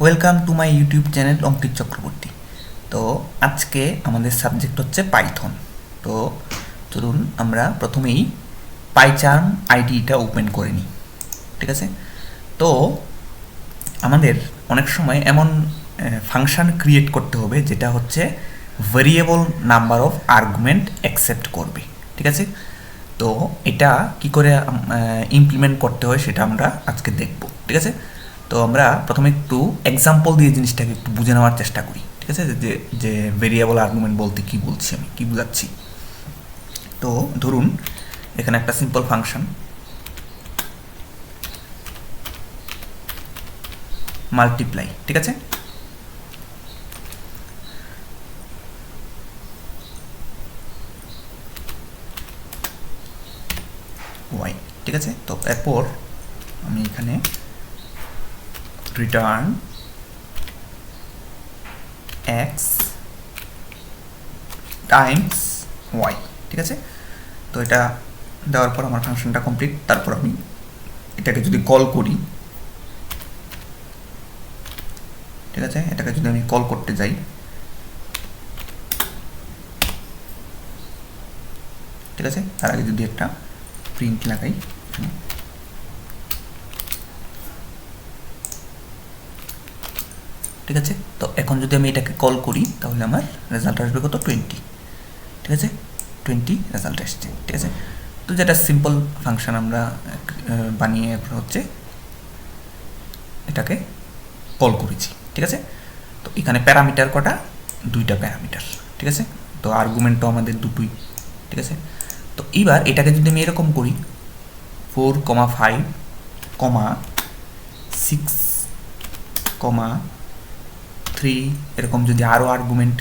Welcome to my YouTube channel Ankit Chakraborty. তো আজকে আমাদের সাবজেক্ট হচ্ছে পাইথন। তো ধরুন আমরা প্রথমেই পাইচার্ম আইডিটা ওপেন করে নিই, ঠিক আছে। তো আমাদের অনেক সময় এমন ফাংশন ক্রিয়েট করতে হবে যেটা হচ্ছে variable number of argument accept করবে, ঠিক আছে। তো এটা কি করে ইমপ্লিমেন্ট করতে হয় সেটা আমরা আজকে দেখব, ঠিক আছে। তো আমরা প্রথমে একটু এক্সাম্পল দিয়ে জিনিসটাকে একটু বুঝে নেওয়ার চেষ্টা করি, ঠিক আছে, যে যে ভেরিয়েবল আর্গুমেন্ট বলতে কি বলছি, আমি কি বোঝাচ্ছি। তো ধরুন এখানে একটা সিম্পল ফাংশন মাল্টিপ্লাই, ঠিক আছে। ওয়াই, ঠিক আছে। তো এরপর আমি এখানে রিটার্ন এক্স টাইমস ওয়াই, ঠিক আছে। তো এটা দেওয়ার পর আমার ফাংশনটা কমপ্লিট। তারপর আমি এটাকে যদি কল করি, ঠিক আছে, এটাকে যদি আমি কল করতে যাই, ঠিক আছে, তার আগে যদি একটা প্রিন্ট লাগাই, ঠিক আছে। তো এখন যদি আমি এটাকে কল করি তাহলে আমার রেজাল্ট আসবে কত, 20, ঠিক আছে, 20 রেজাল্ট আসছে, ঠিক আছে। তো যেটা সিম্পল ফাংশন আমরা বানিয়ে হচ্ছে এটাকে কল করেছি, ঠিক আছে। তো এখানে প্যারামিটার কটা, দুইটা প্যারামিটার, ঠিক আছে। তো আর্গুমেন্টও আমাদের দুটোই, ঠিক আছে। তো এবার এটাকে যদি আমি এরকম করি 4,5, 6, 3 এরকম যদি আরও আর্গুমেন্ট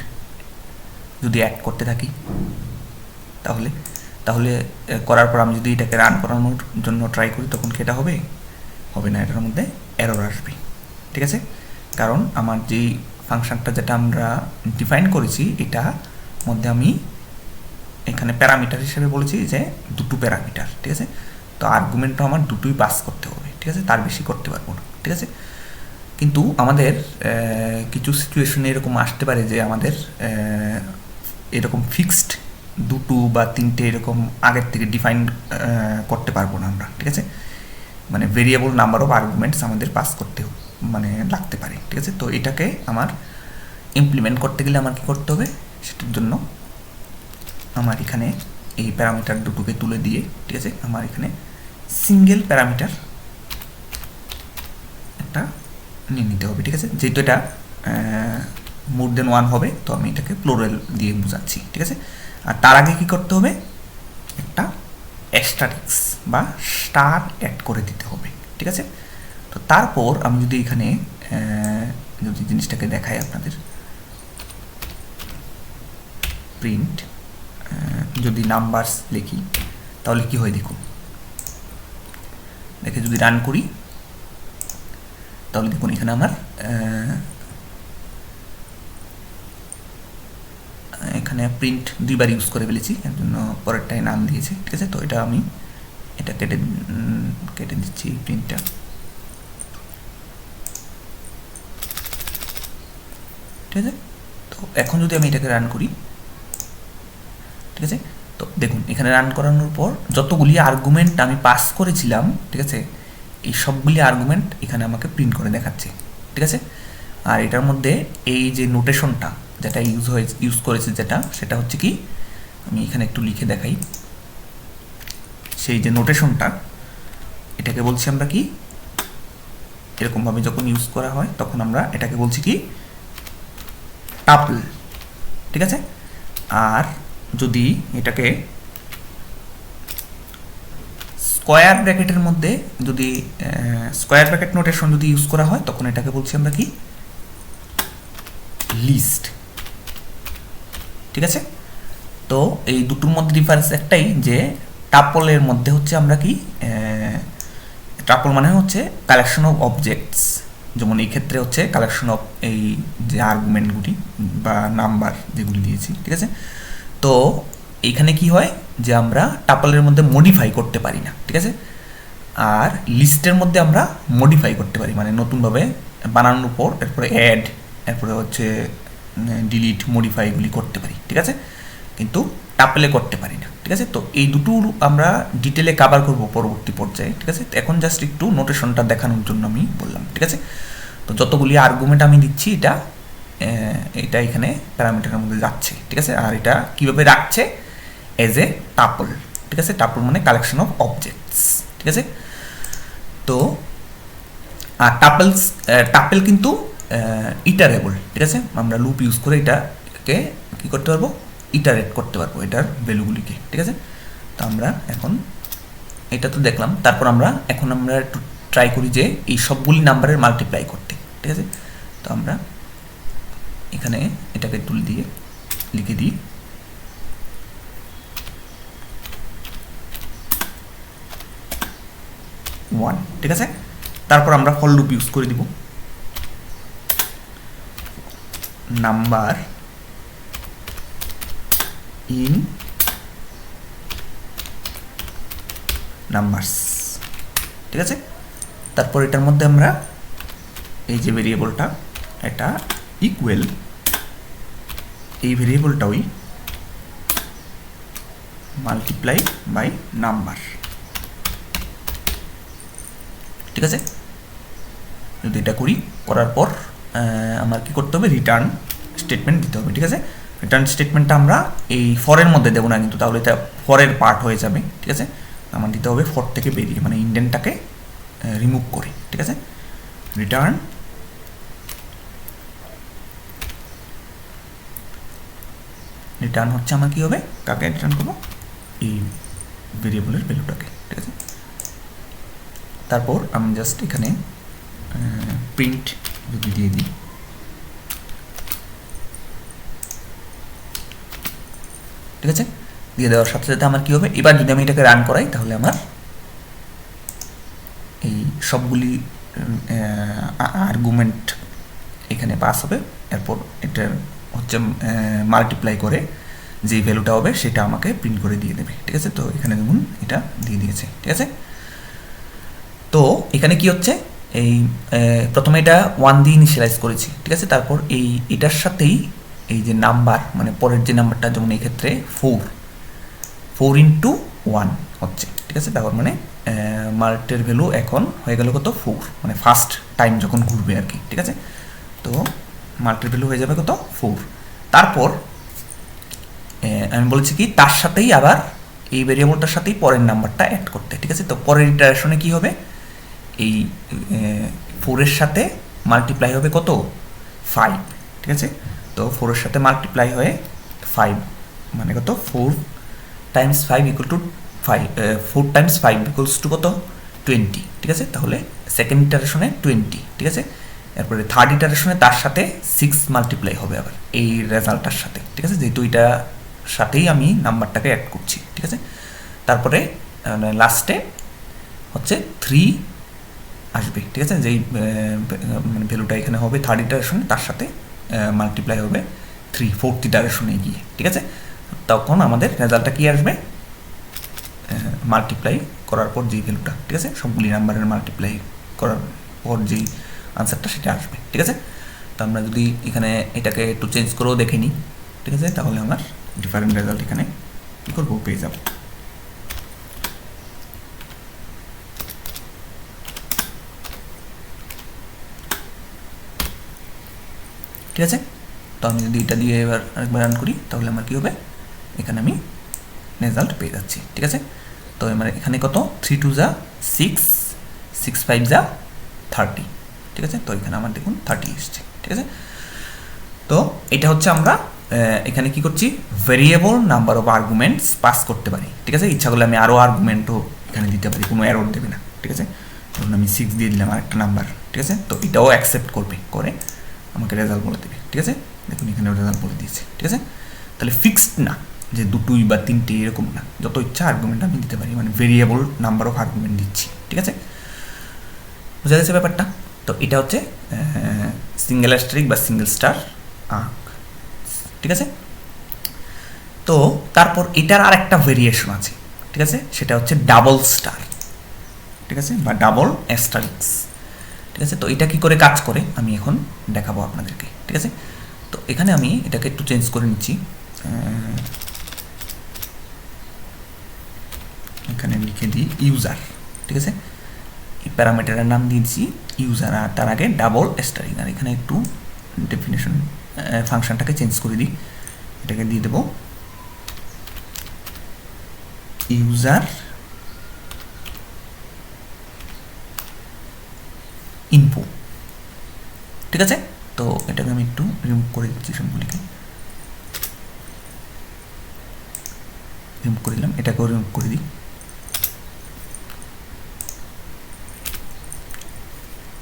যদি অ্যাড করতে থাকি তাহলে তাহলে করার পর আমি যদি এটাকে রান করানোর জন্য ট্রাই করি তখন কি এটা হবে? হবে না, এটার মধ্যে এরর আসবে, ঠিক আছে। কারণ আমার যেই ফাংশনটা যেটা আমরা ডিফাইন করেছি এটার মধ্যে আমি এখানে প্যারামিটার হিসেবে বলেছি যে দুটো প্যারামিটার, ঠিক আছে। তো আর্গুমেন্টও আমার দুটোই পাস করতে হবে, ঠিক আছে, তার বেশি করতে পারবো না, ঠিক আছে। কিন্তু আমাদের কিছু সিচুয়েশনে এরকম আসতে পারে যে আমাদের এরকম ফিক্সড দুটো বা তিনটে এরকম আগের থেকে ডিফাইন করতে পারবো না আমরা, ঠিক আছে। মানে ভেরিয়েবল নাম্বার অফ আর্গুমেন্টস আমাদের পাস করতে মানে লাগতে পারে, ঠিক আছে। তো এটাকে আমার ইমপ্লিমেন্ট করতে গেলে আমার কী করতে হবে, সেটার জন্য আমার এখানে এই প্যারামিটার দুটোকে তুলে দিয়ে, ঠিক আছে, আমার এখানে সিঙ্গেল প্যারামিটার একটা নিয়ে নিতে হবে, ঠিক আছে। যেহেতু এটা মোর দেন ওয়ান হবে তো আমি এটাকে প্লোরাল দিয়ে বোঝাচ্ছি, ঠিক আছে। আর তার আগে কী করতে হবে, একটা অ্যাস্টারিক্স বা স্টার অ্যাড করে দিতে হবে, ঠিক আছে। তো তারপর আমি যদি এখানে যদি জিনিসটাকে দেখাই আপনাদের, প্রিন্ট যদি নাম্বারস লিখি তাহলে কি হয় দেখুন, দেখে যদি রান করি তাহলে দেখুন এখানে আমার এখানে প্রিন্ট দুইবার ইউজ করে ফেলেছি, এর জন্য পরেরটায় নাম দিয়েছে, ঠিক আছে। তো এটা আমি এটা কেটে দিচ্ছি প্রিন্টটা, ঠিক আছে। তো এখন যদি আমি এটাকে রান করি, ঠিক আছে, তো দেখুন এখানে রান করানোর পর যতগুলি আর্গুমেন্ট আমি পাস করেছিলাম, ঠিক আছে, এই সবগুলি আর্গুমেন্ট এখানে আমাকে প্রিন্ট করে দেখাচ্ছে, ঠিক আছে। আর এটার মধ্যে এই যে নোটেশনটা যেটা ইউজ করেছে যেটা, সেটা হচ্ছে কি, আমি এখানে একটু লিখে দেখাই, সেই যে নোটেশনটা এটাকে বলছি আমরা কি, এরকমভাবে যখন ইউজ করা হয় তখন আমরা এটাকে বলছি কি টাপল, ঠিক আছে। আর যদি এটাকে স্কোয়ার ব্র্যাকেটের মধ্যে যদি স্কোয়ার ব্র্যাকেট নোটেশন যদি ইউজ করা হয় তখন এটাকে বলছি আমরা কি লিস্ট, ঠিক আছে। তো এই দুটোর মধ্যে ডিফারেন্স একটাই যে টাপলের মধ্যে হচ্ছে আমরা কি, টাপল মানে হচ্ছে কালেকশন অফ অবজেক্টস, যেমন এই ক্ষেত্রে হচ্ছে কালেকশন অফ এই যে আর্গুমেন্টগুলি বা নাম্বার যেগুলি দিয়েছি, ঠিক আছে। তো এইখানে কি হয় যে আমরা টাপলের মধ্যে মডিফাই করতে পারি না, ঠিক আছে। আর লিস্টের মধ্যে আমরা মডিফাই করতে পারি, মানে নতুনভাবে বানানোর পর এরপরে অ্যাড, এরপরে হচ্ছে ডিলিট, মডিফাই এগুলি করতে পারি, ঠিক আছে, কিন্তু টাপেলে করতে পারি না, ঠিক আছে। তো এই দুটো আমরা ডিটেলে কভার করব পরবর্তী পর্যায়ে, ঠিক আছে। এখন জাস্ট একটু নোটেশনটা দেখানোর জন্য আমি বললাম, ঠিক আছে। তো যতগুলি আর্গুমেন্ট আমি দিচ্ছি এটা এখানে প্যারামিটারের মধ্যে যাচ্ছে, ঠিক আছে। আর এটা কীভাবে রাখছে, এজ এ টাপল, ঠিক আছে। টাপল মানে কালেকশন অফ অবজেক্টস, ঠিক আছে। তো আর টাপেল কিন্তু ইটারেবল, ঠিক আছে। আমরা লুপ ইউজ করে এটাকে কী করতে পারবো, ইটারেট করতে পারবো এটার ভ্যালুগুলিকে, ঠিক আছে। তো আমরা এখন এটা তো দেখলাম, তারপর আমরা একটু ট্রাই করি যে এই সবগুলি নাম্বারের মাল্টিপ্লাই করতে, ঠিক আছে। তো আমরা এখানে এটাকে টুল দিয়ে লিখে দিই 1, ঠিক আছে। তারপর আমরা ফর লুপ ইউজ করে দিব নাম্বার ইন নাম্বারস, ঠিক আছে। তারপর এটার মধ্যে আমরা এই যে ভেরিয়েবলটা, এটা ইকুয়াল এই ভেরিয়েবলটাই মাল্টিপ্লাই বাই নাম্বার, ঠিক আছে। যদি এটা করার পর আমার কি করতে হবে, রিটার্ন স্টেটমেন্ট দিতে হবে, ঠিক আছে। রিটার্ন স্টেটমেন্টটা আমরা এই ফরের মধ্যে দেবো না কিন্তু, তাহলে এটা ফরের পার্ট হয়ে যাবে, ঠিক আছে। আমার দিতে হবে ফর থেকে বেরিয়ে, মানে ইন্ডেন্টটাকে রিমুভ করে, ঠিক আছে। রিটার্ন হচ্ছে আমার কি হবে, কাকে রিটার্ন করবো, এই ভেরিয়েবলের ভ্যালুটাকে, ঠিক আছে। তারপর আমি জাস্ট এখানে প্রিন্ট যদি দিয়ে দিই, ঠিক আছে। দিয়ে দেওয়ার সাথে সাথে আমার কি হবে, এবার যদি আমি এটাকে রান করাই তাহলে আমার এই সবগুলি আর্গুমেন্ট এখানে পাস হবে। এরপর এটা হচ্ছে মাল্টিপ্লাই করে যে ভ্যালুটা হবে সেটা আমাকে প্রিন্ট করে দিয়ে দেবে, ঠিক আছে। তো এখানে দেখুন এটা দিয়ে দিয়েছে, ঠিক আছে। তো এখানে কি হচ্ছে, এই প্রথমে এটা 1 দিয়ে ইনিশিয়ালাইজ করেছি, ঠিক আছে। তারপর এটার সাথেই এই যে নাম্বার, মানে পরের যে নাম্বারটা, যেমন এই ক্ষেত্রে 4 ইন্টু 1 হচ্ছে, ঠিক আছে। তারপর মানে মাল্টের ভ্যালু এখন হয়ে গেল কত, 4, মানে ফার্স্ট টাইম যখন ঘুরবে আর কি, ঠিক আছে। তো মাল্টের ভ্যালু হয়ে যাবে কত, 4। তারপর আমি বলেছি কি, তার সাথেই আবার এই ভেরিয়েবলটার সাথেই পরের নাম্বারটা অ্যাড করতে, ঠিক আছে। তো পরের ইটারেশনে কি হবে, এই 4-এর সাথে মাল্টিপ্লাই হবে কত, 5, ঠিক আছে। তো 4-এর সাথে মাল্টিপ্লাই হয়ে 5 মানে কত, 4 Times 5 equal to 5, 4 Times 5 equals to কত, 20, ঠিক আছে। তাহলে সেকেন্ড ইটারেশনে 20, ঠিক আছে। এরপরে থার্ড ইটারেশনে তার সাথে 6 মাল্টিপ্লাই হবে আবার এই রেজাল্টটার সাথে, ঠিক আছে, যেহেতু এটা সাথেই আমি নাম্বারটাকে অ্যাড করছি, ঠিক আছে। তারপরে লাস্টে হচ্ছে 3 আসবে, ঠিক আছে। যেই মানে ভ্যালুটা এখানে হবে থার্ড ইটারেশনে, তার সাথে মাল্টিপ্লাই হবে 3 ফোর্থ ইটারেশনে গিয়ে, ঠিক আছে। তখন আমাদের রেজাল্টটা কি আসবে, মাল্টিপ্লাই করার পর যেই ভ্যালুটা, ঠিক আছে, সবগুলি নাম্বারের মাল্টিপ্লাই করার পর যেই আনসারটা সেটা আসবে, ঠিক আছে। তো আমরা যদি এখানে এটাকে একটু চেঞ্জ করেও দেখে নিই, ঠিক আছে, তাহলে আমার ডিফারেন্ট রেজাল্ট এখানে কী করবো, পেয়ে যাব। ঠিক আছে। তো আমি যদি এটা দিয়ে এবার আরেকবার রান করি তাহলে আমার কী হবে, এখানে আমি রেজাল্ট পেয়ে যাচ্ছি, ঠিক আছে। তো আমার এখানে কত, 3 2 যা 6, 6 5 যা 30, ঠিক আছে। তো এখানে আমার দেখুন 30 এসছে, ঠিক আছে। তো এটা হচ্ছে আমরা এখানে কি করছি, variable number of arguments pass করতে পারি, ঠিক আছে। ইচ্ছা করলে আমি আরও আর্গুমেন্টও এখানে দিতে পারি, কোনো এরর দেবে না, ঠিক আছে। ধরুন আমি 6 দিয়ে দিলাম আরেকটা নাম্বার, ঠিক আছে। তো এটাও অ্যাকসেপ্ট করবে, করে আমাকে রেজাল্ট বলে দেবে, ঠিক আছে। দেখুন এখানে রেজাল্ট বলে দিয়েছে, ঠিক আছে। তাহলে ফিক্সড না যে 2টোই বা 3টে, এরকম না, যত ইচ্ছা আর্গুমেন্ট আমি দিতে পারি, মানে ভেরিয়েবল নাম্বার অফ আর্গুমেন্ট দিচ্ছি, ঠিক আছে। বোঝা গেছে ব্যাপারটা। তো এটা হচ্ছে সিঙ্গেল অ্যাস্টারিক বা সিঙ্গেল স্টার আর্ক, ঠিক আছে। তো তারপর এটার আর একটা ভেরিয়েশন আছে, ঠিক আছে, সেটা হচ্ছে ডাবল স্টার, ঠিক আছে, বা ডাবল অ্যাস্টারিক্স। ঠিক আছে। তো এটা কি করে কাজ করে আমি এখন দেখাবো আপনাদেরকে, ঠিক আছে। তো এখানে আমি এটাকে একটু চেঞ্জ করে নিচ্ছি, এখানে লিখে দিই ইউজার, ঠিক আছে। এই প্যারামিটারের নাম দিয়েছি ইউজার, আর তার আগে ডাবল স্টারিং, আর এখানে একটু ডেফিনেশন ফাংশনটাকে চেঞ্জ করে দিই, এটাকে দিয়ে দেবো ইউজার ইনপো, ঠিক আছে। তো এটাকে আমি একটু রিমুভ করে দিচ্ছি, সবগুলিকে রিমুভ করে দিলাম, এটাকেও রিমুভ করে দিই।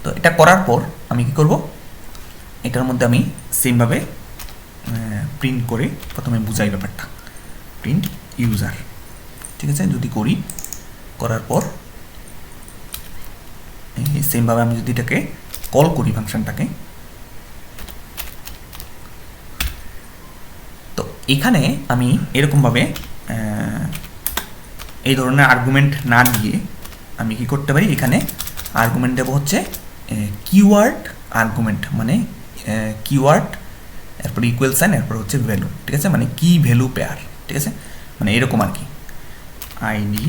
তো এটা করার পর আমি কি করব, এটার মধ্যে আমি সেমভাবে প্রিন্ট করে প্রথমে বুঝাই ব্যাপারটা, প্রিন্ট ইউজার, ঠিক আছে। যদি করি, করার পর সেমভাবে আমি যদি এটাকে কল করি ফাংশনটাকে, তো এখানে আমি এরকমভাবে এই ধরনের আর্গুমেন্ট না দিয়ে আমি কি করতে পারি, এখানে আর্গুমেন্ট দেবো হচ্ছে কিওয়ার্ড আর্গুমেন্ট, মানে কিওয়ার্ড এরপর ইকুয়াল সাইন এরপর হচ্ছে ভ্যালু, ঠিক আছে, মানে কি ভ্যালু পেয়ার, ঠিক আছে, মানে এরকম আর কি। আইডি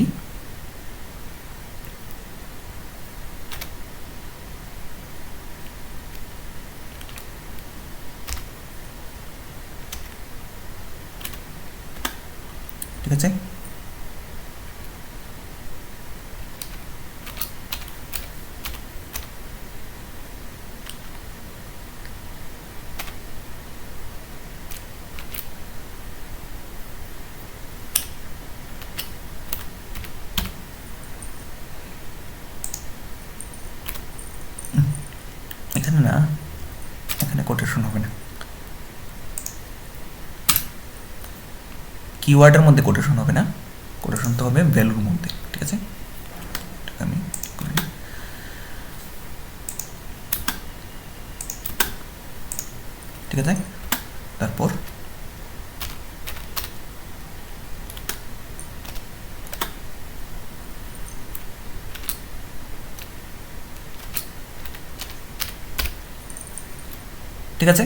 ঠিক আছে। এখানে না, এখানে কোটেশন হবে না, কিওয়ার্ডের মধ্যে কোটেশন হবে না, কোটেশন তো হবে ভ্যালুর মধ্যে, ঠিক আছে। আমি ঠিক আছে, তারপর ঠিক আছে।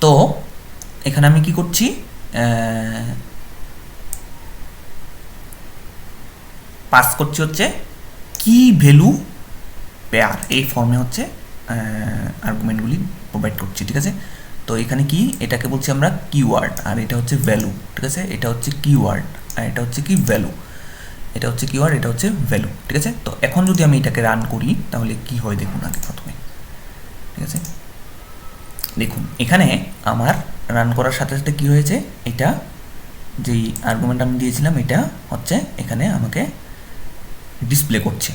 তো এখানে আমি কি করছি, পাস করছি হচ্ছে কি ভ্যালু পেয়ার, এই ফর্মে হচ্ছে আর্গুমেন্টগুলি প্রোভাইড করছি, ঠিক আছে। তো এখানে কি, এটাকে বলছি আমরা কিওয়ার্ড, আর এটা হচ্ছে ভ্যালু, ঠিক আছে। এটা হচ্ছে কিওয়ার্ড আর এটা হচ্ছে কি ভ্যালু, এটা হচ্ছে কিওয়ার্ড, এটা হচ্ছে ভ্যালু, ঠিক আছে। তো এখন যদি আমি এটাকে রান করি তাহলে কি হয় দেখুন আগে প্রথমে, ঠিক আছে। দেখুন এখানে আমার রান করার সাথে সাথে কি হয়েছে, এটা যেই আর্গুমেন্ট আমি দিয়েছিলাম এটা হচ্ছে এখানে আমাকে ডিসপ্লে করছে,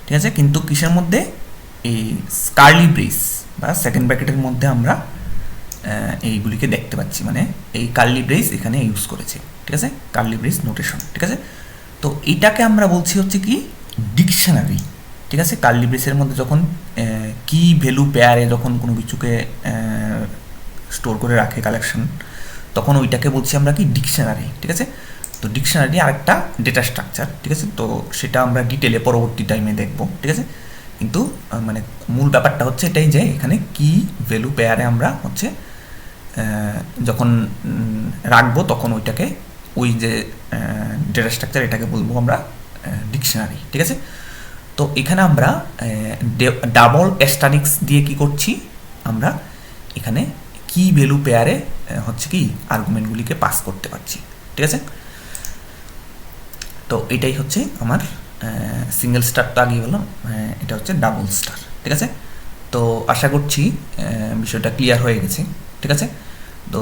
ঠিক আছে। কিন্তু কিসের মধ্যে, এই কার্লি ব্রেস বা সেকেন্ড ব্র্যাকেটের মধ্যে আমরা এইগুলিকে দেখতে পাচ্ছি, মানে এই কার্লি ব্রেস এখানে ইউজ করেছে, ঠিক আছে, কার্লি ব্রেস নোটেশন, ঠিক আছে। তো এটাকে আমরা বলছি হচ্ছে কি ডিকশনারি, ঠিক আছে। কার্লি ব্রেসের মধ্যে যখন কি ভ্যালু পেয়ারে যখন কোনো কিছুকে স্টোর করে রাখে কালেকশন, তখন ওইটাকে বলছি আমরা কি ডিকশনারি, ঠিক আছে। তো ডিকশনারি আরেকটা ডেটা স্ট্রাকচার, ঠিক আছে। তো সেটা আমরা ডিটেলে পরবর্তী টাইমে দেখব, ঠিক আছে। কিন্তু মানে মূল ব্যাপারটা হচ্ছে এটাই যে এখানে কি ভ্যালু পেয়ারে আমরা হচ্ছে যখন রাখবো তখন ওইটাকে, ওই যে ডেটা স্ট্রাকচার এটাকে বলবো আমরা ডিকশনারি, ঠিক আছে। তো এখানে আমরা ডাবল অ্যাস্টারিক্স দিয়ে কি করছি, আমরা এখানে কি ভ্যালু পেয়ারে হচ্ছে কি আর্গুমেন্টগুলিকে পাস করতে পারছি, ঠিক আছে। তো এটাই হচ্ছে আমার সিঙ্গেল স্টার, তো আগেই বললাম, এটা হচ্ছে ডাবল স্টার, ঠিক আছে। তো আশা করছি বিষয়টা ক্লিয়ার হয়ে গেছে, ঠিক আছে। তো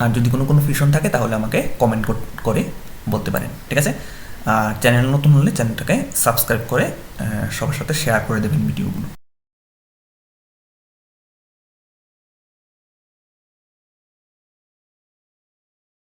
আর যদি কোনো কনফিউশন থাকে তাহলে আমাকে কমেন্ট করে বলতে পারেন, ঠিক আছে। আর চ্যানেল নতুন হলে চ্যানেলটাকে সাবস্ক্রাইব করে সবার সাথে শেয়ার করে দেবেন ভিডিওগুলো।